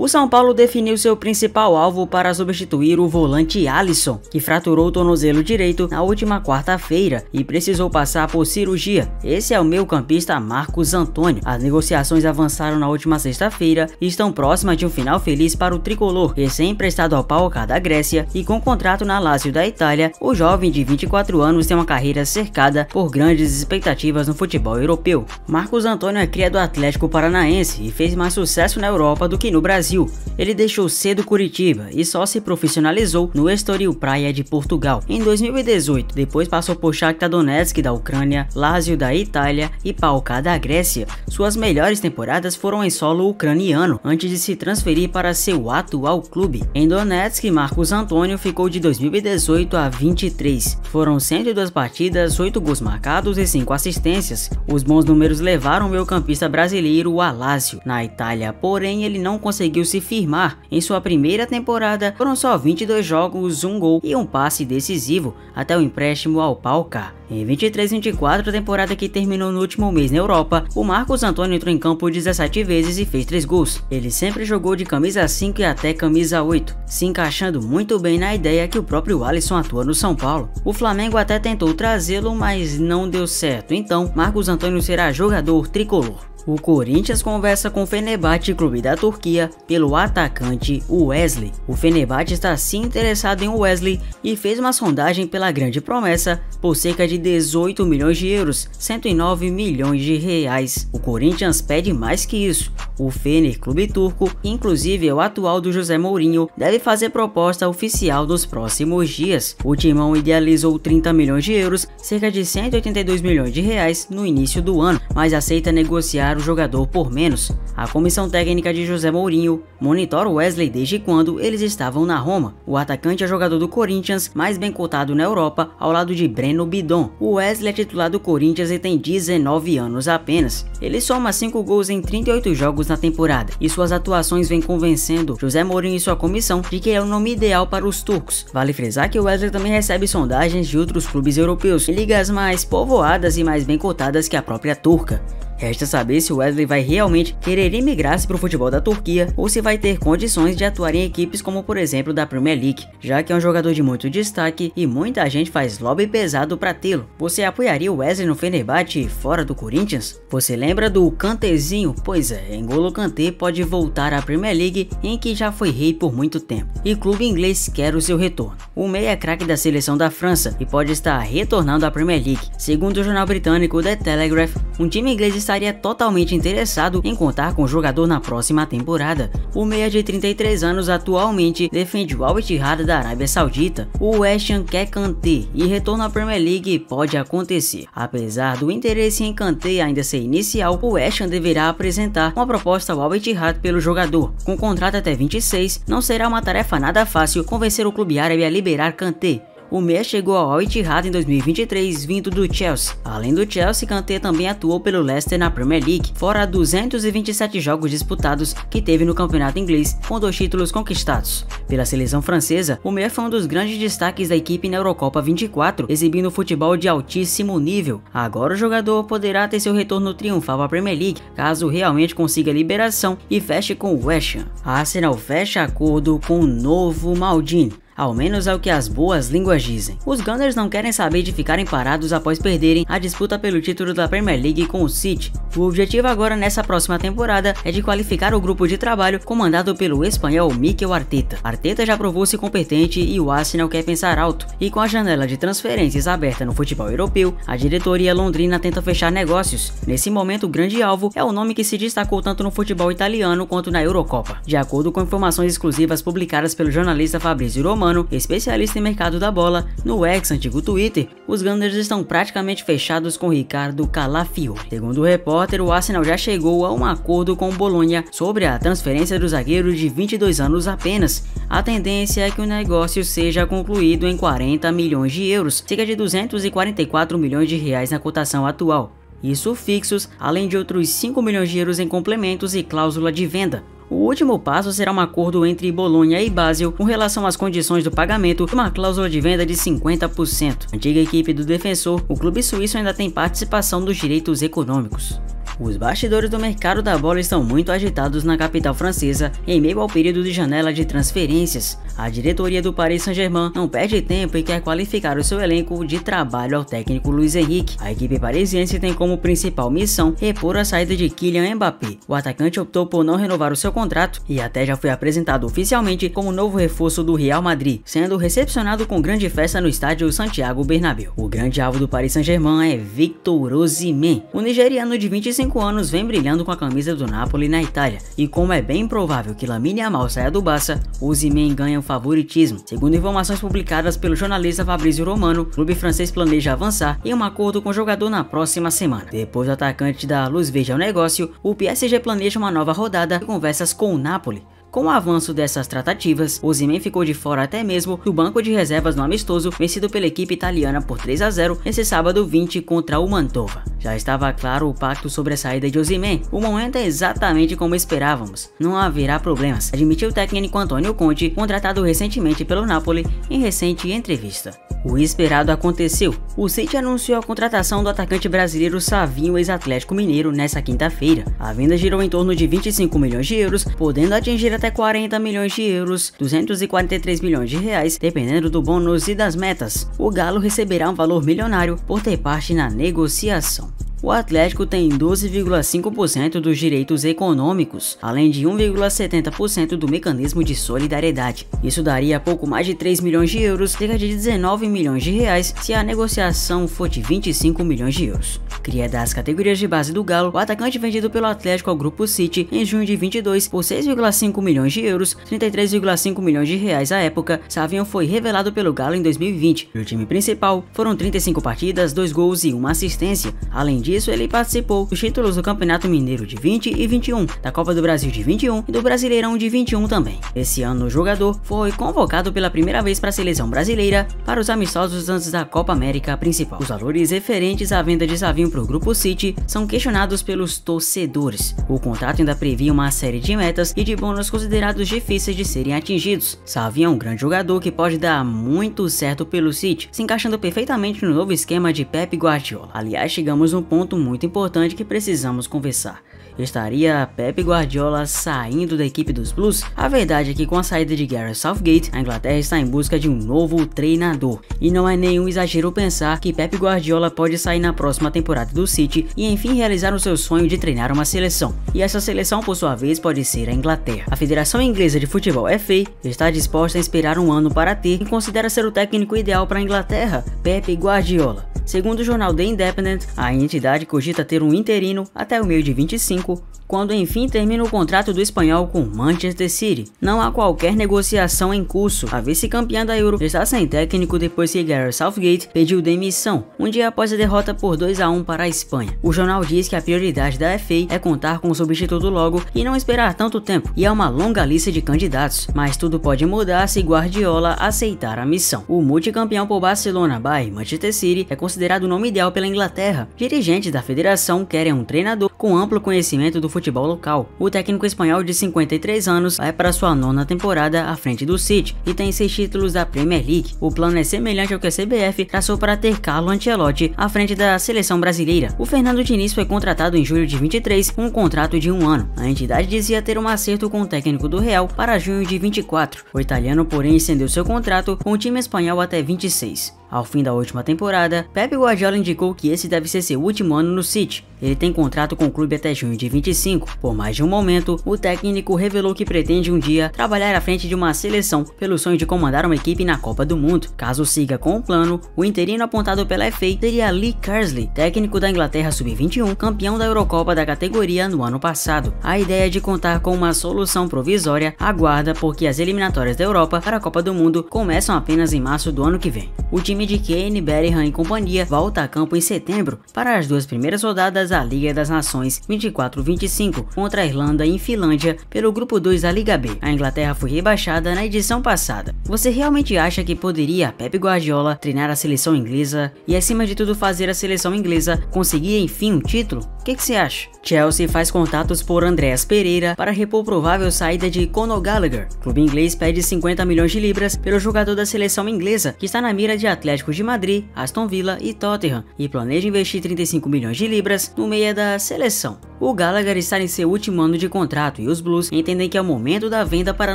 O São Paulo definiu seu principal alvo para substituir o volante Alisson, que fraturou o tornozelo direito na última quarta-feira e precisou passar por cirurgia. Esse é o meio-campista Marcos Antônio. As negociações avançaram na última sexta-feira e estão próximas de um final feliz para o tricolor, recém-emprestado ao PAOK da Grécia e com contrato na Lazio da Itália. O jovem de 24 anos tem uma carreira cercada por grandes expectativas no futebol europeu. Marcos Antônio é cria do Atlético Paranaense e fez mais sucesso na Europa do que no Brasil. Ele deixou cedo Curitiba e só se profissionalizou no Estoril Praia de Portugal em 2018. Depois passou por Shakhtar Donetsk da Ucrânia, Lazio da Itália e PAOK da Grécia. Suas melhores temporadas foram em solo ucraniano, antes de se transferir para seu atual clube. Em Donetsk, Marcos Antônio ficou de 2018 a 23. Foram 102 partidas, 8 gols marcados e 5 assistências. Os bons números levaram o meio-campista brasileiro a Lazio, na Itália, porém ele não conseguiu se firmar. Em sua primeira temporada, foram só 22 jogos, 1 gol e um passe decisivo, até o empréstimo ao PAOK. Em 23-24, temporada que terminou no último mês na Europa, o Marcos Antônio entrou em campo 17 vezes e fez 3 gols. Ele sempre jogou de camisa 5 e até camisa 8, se encaixando muito bem na ideia que o próprio Alisson atua no São Paulo. O Flamengo até tentou trazê-lo, mas não deu certo, então Marcos Antônio será jogador tricolor. O Corinthians conversa com o Fenerbahçe, clube da Turquia, pelo atacante Wesley. O Fenerbahçe está sim interessado em Wesley e fez uma sondagem pela grande promessa por cerca de 18 milhões de euros, 109 milhões de reais. O Corinthians pede mais que isso. O Fener, clube turco, inclusive é o atual do José Mourinho, deve fazer proposta oficial nos próximos dias. O Timão idealizou 30 milhões de euros, cerca de 182 milhões de reais no início do ano, mas aceita negociar o jogador por menos. A comissão técnica de José Mourinho monitora o Wesley desde quando eles estavam na Roma. O atacante é jogador do Corinthians, mais bem cotado na Europa, ao lado de Breno Bidon. O Wesley é titular do Corinthians e tem 19 anos apenas. Ele soma 5 gols em 38 jogos na temporada, e suas atuações vêm convencendo José Mourinho e sua comissão de que é o nome ideal para os turcos. Vale frisar que o Wesley também recebe sondagens de outros clubes europeus, em ligas mais povoadas e mais bem cotadas que a própria turca. Resta saber se o Wesley vai realmente querer emigrar-se para o futebol da Turquia ou se vai ter condições de atuar em equipes como por exemplo da Premier League, já que é um jogador de muito destaque e muita gente faz lobby pesado para tê-lo. Você apoiaria o Wesley no Fenerbahçe fora do Corinthians? Você lembra do Kantézinho? Pois é, N'Golo Kanté pode voltar à Premier League, em que já foi rei por muito tempo, e clube inglês quer o seu retorno. O meia é craque da seleção da França e pode estar retornando à Premier League. Segundo o jornal britânico The Telegraph, um time inglês estaria totalmente interessado em contar com o jogador na próxima temporada. O meia de 33 anos atualmente defende o Al Ittihad da Arábia Saudita. O West Ham quer Kanté e retorno à Premier League pode acontecer. Apesar do interesse em Kanté ainda ser inicial, o West Ham deverá apresentar uma proposta ao Al Ittihad pelo jogador. Com contrato até 26, não será uma tarefa nada fácil convencer o clube árabe a liberar Kanté. O meia chegou ao Al Ittihad em 2023 vindo do Chelsea. Além do Chelsea, Kanté também atuou pelo Leicester na Premier League, fora 227 jogos disputados que teve no campeonato inglês, com 2 títulos conquistados. Pela seleção francesa, o meia foi um dos grandes destaques da equipe na Eurocopa 24, exibindo futebol de altíssimo nível. Agora o jogador poderá ter seu retorno triunfal à Premier League, caso realmente consiga liberação e feche com o West Ham. A Arsenal fecha acordo com o novo Maldini. Ao menos é o que as boas línguas dizem. Os Gunners não querem saber de ficarem parados após perderem a disputa pelo título da Premier League com o City. O objetivo agora nessa próxima temporada é de qualificar o grupo de trabalho comandado pelo espanhol Mikel Arteta. Arteta já provou-se competente e o Arsenal quer pensar alto. E com a janela de transferências aberta no futebol europeu, a diretoria londrina tenta fechar negócios. Nesse momento, o grande alvo é o nome que se destacou tanto no futebol italiano quanto na Eurocopa. De acordo com informações exclusivas publicadas pelo jornalista Fabrizio Romano, especialista em mercado da bola, no ex antigo Twitter, os Gunners estão praticamente fechados com Ricardo Calafiori. Segundo o repórter, o Arsenal já chegou a um acordo com o Bologna sobre a transferência do zagueiro de 22 anos apenas. A tendência é que o negócio seja concluído em 40 milhões de euros, cerca de 244 milhões de reais na cotação atual. Isso fixos, além de outros 5 milhões de euros em complementos e cláusula de venda. O último passo será um acordo entre Bolonha e Basel com relação às condições do pagamento e uma cláusula de venda de 50%. Antiga equipe do defensor, o clube suíço ainda tem participação dos direitos econômicos. Os bastidores do mercado da bola estão muito agitados na capital francesa em meio ao período de janela de transferências. A diretoria do Paris Saint-Germain não perde tempo e quer qualificar o seu elenco de trabalho ao técnico Luis Henrique. A equipe parisiense tem como principal missão repor a saída de Kylian Mbappé. O atacante optou por não renovar o seu contrato e até já foi apresentado oficialmente como novo reforço do Real Madrid, sendo recepcionado com grande festa no estádio Santiago Bernabéu. O grande alvo do Paris Saint-Germain é Victor Osimhen. O nigeriano de 25 anos vem brilhando com a camisa do Napoli na Itália, e como é bem provável que Lamine Yamal saia do Barça, Osimhen ganha o favoritismo. Segundo informações publicadas pelo jornalista Fabrizio Romano, o clube francês planeja avançar em um acordo com o jogador na próxima semana. Depois do atacante dar luz verde ao negócio, o PSG planeja uma nova rodada de conversas com o Napoli. Com o avanço dessas tratativas, Osimhen ficou de fora até mesmo do banco de reservas no amistoso vencido pela equipe italiana por 3-0 nesse sábado 20 contra o Mantova. Já estava claro o pacto sobre a saída de Osimhen. O momento é exatamente como esperávamos. Não haverá problemas, admitiu o técnico Antônio Conte, contratado recentemente pelo Napoli, em recente entrevista. O esperado aconteceu. O City anunciou a contratação do atacante brasileiro Savinho, ex-Atlético Mineiro, nesta quinta-feira. A venda girou em torno de 25 milhões de euros, podendo atingir até 40 milhões de euros, 243 milhões de reais, dependendo do bônus e das metas. O Galo receberá um valor milionário por ter parte na negociação. O Atlético tem 12,5% dos direitos econômicos, além de 1,70% do mecanismo de solidariedade. Isso daria pouco mais de 3 milhões de euros, cerca de 19 milhões de reais, se a negociação for de 25 milhões de euros. Cria das categorias de base do Galo, o atacante vendido pelo Atlético ao Grupo City em junho de 22 por 6,5 milhões de euros, 33,5 milhões de reais à época. Savinho foi revelado pelo Galo em 2020. No time principal, foram 35 partidas, 2 gols e 1 assistência. Além disso, ele participou dos títulos do Campeonato Mineiro de 20 e 21, da Copa do Brasil de 21 e do Brasileirão de 21 também. Esse ano, o jogador foi convocado pela primeira vez para a seleção brasileira para os amistosos antes da Copa América principal. Os valores referentes à venda de Savinho para o Grupo City são questionados pelos torcedores. O contrato ainda previa uma série de metas e de bônus considerados difíceis de serem atingidos. Savinho é um grande jogador que pode dar muito certo pelo City, se encaixando perfeitamente no novo esquema de Pep Guardiola. Aliás, chegamos num ponto muito importante que precisamos conversar. Estaria Pep Guardiola saindo da equipe dos Blues? A verdade é que com a saída de Gareth Southgate, a Inglaterra está em busca de um novo treinador. E não é nenhum exagero pensar que Pep Guardiola pode sair na próxima temporada do City e enfim realizar o seu sonho de treinar uma seleção. E essa seleção, por sua vez, pode ser a Inglaterra. A Federação Inglesa de Futebol FA está disposta a esperar um ano para ter e considera ser o técnico ideal para a Inglaterra, Pep Guardiola. Segundo o jornal The Independent, a entidade cogita ter um interino até o meio de 25, quando enfim termina o contrato do espanhol com Manchester City. Não há qualquer negociação em curso. A vice-campeã da Euro está sem técnico depois que Gareth Southgate pediu demissão, um dia após a derrota por 2-1 para a Espanha. O jornal diz que a prioridade da FA é contar com o substituto logo e não esperar tanto tempo, e há uma longa lista de candidatos, mas tudo pode mudar se Guardiola aceitar a missão. O multicampeão por Barcelona, Bayern e Manchester City é considerado o nome ideal pela Inglaterra. Dirigentes da federação querem um treinador com amplo conhecimento do futebol local. O técnico espanhol de 53 anos vai para sua 9ª temporada à frente do City e tem 6 títulos da Premier League. O plano é semelhante ao que a CBF traçou para ter Carlo Ancelotti à frente da seleção brasileira. O Fernando Diniz foi contratado em julho de 23 com um contrato de 1 ano. A entidade dizia ter um acerto com o técnico do Real para junho de 24. O italiano, porém, estendeu seu contrato com o time espanhol até 26. Ao fim da última temporada, Pep Guardiola indicou que esse deve ser seu último ano no City. Ele tem contrato com o clube até junho de 25. Por mais de um momento, o técnico revelou que pretende um dia trabalhar à frente de uma seleção pelo sonho de comandar uma equipe na Copa do Mundo. Caso siga com o plano, o interino apontado pela FA seria Lee Carsley, técnico da Inglaterra Sub-21, campeão da Eurocopa da categoria no ano passado. A ideia de contar com uma solução provisória aguarda porque as eliminatórias da Europa para a Copa do Mundo começam apenas em março do ano que vem. O time de Kane, Bellingham e companhia volta a campo em setembro para as 2 primeiras rodadas da Liga das Nações 24-25 contra a Irlanda e Finlândia pelo grupo 2 da Liga B. A Inglaterra foi rebaixada na edição passada. Você realmente acha que poderia Pep Guardiola treinar a seleção inglesa e acima de tudo fazer a seleção inglesa conseguir enfim um título? O que você acha? Chelsea faz contatos por Andreas Pereira para repor provável saída de Conor Gallagher. O clube inglês pede 50 milhões de libras pelo jogador da seleção inglesa, que está na mira de Atlético de Madrid, Aston Villa e Tottenham e planeja investir 35 milhões de libras no meia da seleção. O Gallagher está em seu último ano de contrato e os Blues entendem que é o momento da venda para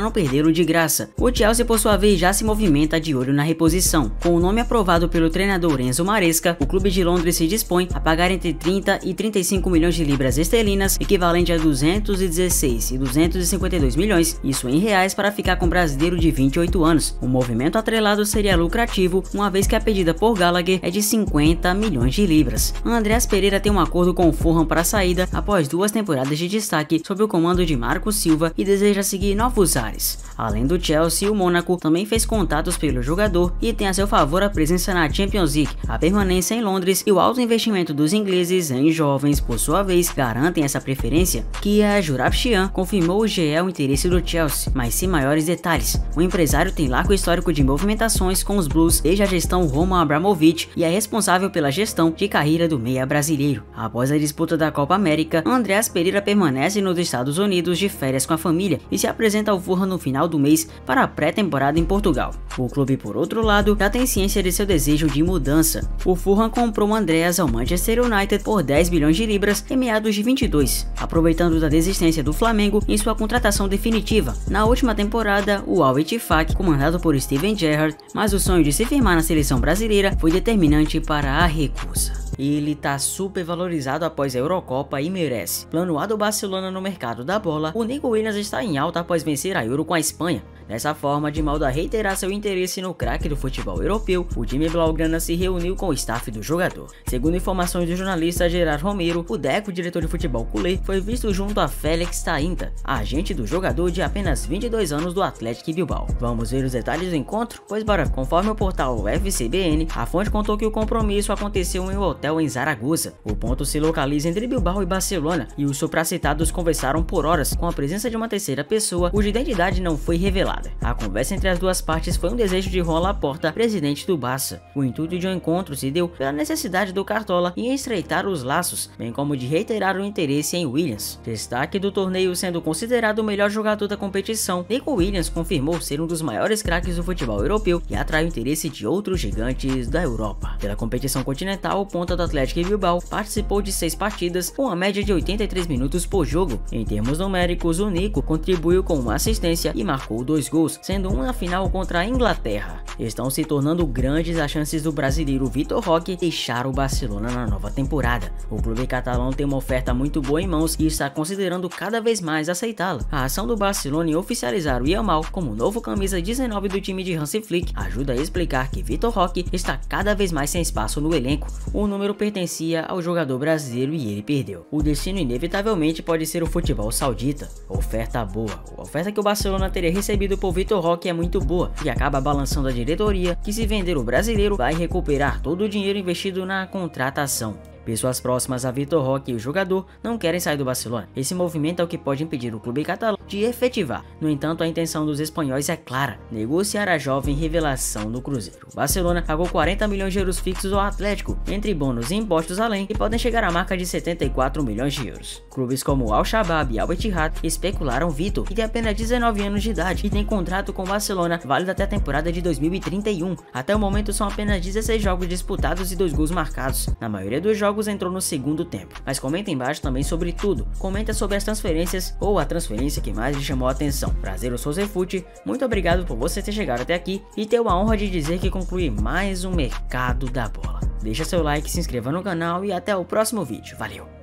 não perdê-lo de graça. O Chelsea, por sua vez, já se movimenta de olho na reposição. Com o nome aprovado pelo treinador Enzo Maresca, o clube de Londres se dispõe a pagar entre 30 e 35 milhões de libras esterlinas, equivalente a 216 e 252 milhões, isso em reais, para ficar com o brasileiro de 28 anos. O movimento atrelado seria lucrativo, uma vez que a pedida por Gallagher é de 50 milhões de libras. Andreas Pereira tem um acordo com o Fulham para a saída após 2 temporadas de destaque sob o comando de Marco Silva e deseja seguir novos ares. Além do Chelsea, o Mônaco também fez contatos pelo jogador e tem a seu favor a presença na Champions League, a permanência em Londres e o alto investimento dos ingleses em jovens, por sua vez, garantem essa preferência. Kia Joorabchian confirmou o GE o interesse do Chelsea, mas sem maiores detalhes. O empresário tem largo histórico de movimentações com os Blues desde a gestão Roman Abramovich e é responsável pela gestão de carreira do meia brasileiro. Após a disputa da Copa América, Andreas Pereira permanece nos Estados Unidos de férias com a família e se apresenta ao Fulham no final do mês para a pré-temporada em Portugal. O clube, por outro lado, já tem ciência de seu desejo de mudança. O Fulham comprou Andreas ao Manchester United por 10 bilhões de libras em meados de 22, aproveitando da desistência do Flamengo em sua contratação definitiva. Na última temporada, o Al Ettifaq, comandado por Steven Gerrard, mas o sonho de se firmar na seleção brasileira foi determinante para a recusa. Ele tá super valorizado após a Eurocopa e merece. Plano A do Barcelona no mercado da bola, o Nico Williams está em alta após vencer a Euro com a Espanha. Dessa forma, de modo a reiterar seu interesse no craque do futebol europeu, o time blaugrana se reuniu com o staff do jogador. Segundo informações do jornalista Gerard Romero, o Deco, diretor de futebol culé, foi visto junto a Félix Tainta, agente do jogador de apenas 22 anos do Athletic Bilbao. Vamos ver os detalhes do encontro? Pois bora. Conforme o portal FCBN, a fonte contou que o compromisso aconteceu em um hotel em Zaragoza. O ponto se localiza entre Bilbao e Barcelona, e os supracitados conversaram por horas com a presença de uma terceira pessoa cuja identidade não foi revelada. A conversa entre as duas partes foi um desejo de Joan Laporta, presidente do Barça. O intuito de um encontro se deu pela necessidade do Cartola em estreitar os laços, bem como de reiterar o interesse em Williams. Destaque do torneio sendo considerado o melhor jogador da competição, Nico Williams confirmou ser um dos maiores craques do futebol europeu e atrai o interesse de outros gigantes da Europa. Pela competição continental, o ponta do Athletic Bilbao participou de 6 partidas com uma média de 83 minutos por jogo. Em termos numéricos, o Nico contribuiu com uma assistência e marcou 2 gols, sendo um na final contra a Inglaterra. Estão se tornando grandes as chances do brasileiro Vitor Roque deixar o Barcelona na nova temporada. O clube catalão tem uma oferta muito boa em mãos e está considerando cada vez mais aceitá-la. A ação do Barcelona em oficializar o Yamal como novo camisa 19 do time de Hansi Flick ajuda a explicar que Vitor Roque está cada vez mais sem espaço no elenco. O número pertencia ao jogador brasileiro e ele perdeu. O destino inevitavelmente pode ser o futebol saudita. Oferta boa. A oferta que o Barcelona teria recebido por Vitor Roque é muito boa e acaba balançando a diretoria, que se vender o brasileiro vai recuperar todo o dinheiro investido na contratação. Pessoas próximas a Vitor Roque e o jogador não querem sair do Barcelona. Esse movimento é o que pode impedir o clube catalão de efetivar. No entanto, a intenção dos espanhóis é clara: negociar a jovem revelação do Cruzeiro. O Barcelona pagou 40 milhões de euros fixos ao Atlético, entre bônus e impostos além, e podem chegar à marca de 74 milhões de euros. Clubes como Al-Shabaab e Al-Ittihad especularam Vitor, que tem apenas 19 anos de idade e tem contrato com o Barcelona válido até a temporada de 2031. Até o momento são apenas 16 jogos disputados e 2 gols marcados. Na maioria dos jogos entrou no segundo tempo. Mas comenta embaixo também sobre tudo. Comenta sobre as transferências ou a transferência que mais lhe chamou a atenção. Prazer, eu sou Zefute, muito obrigado por você ter chegado até aqui e ter a honra de dizer que conclui mais um Mercado da Bola. Deixa seu like, se inscreva no canal e até o próximo vídeo. Valeu!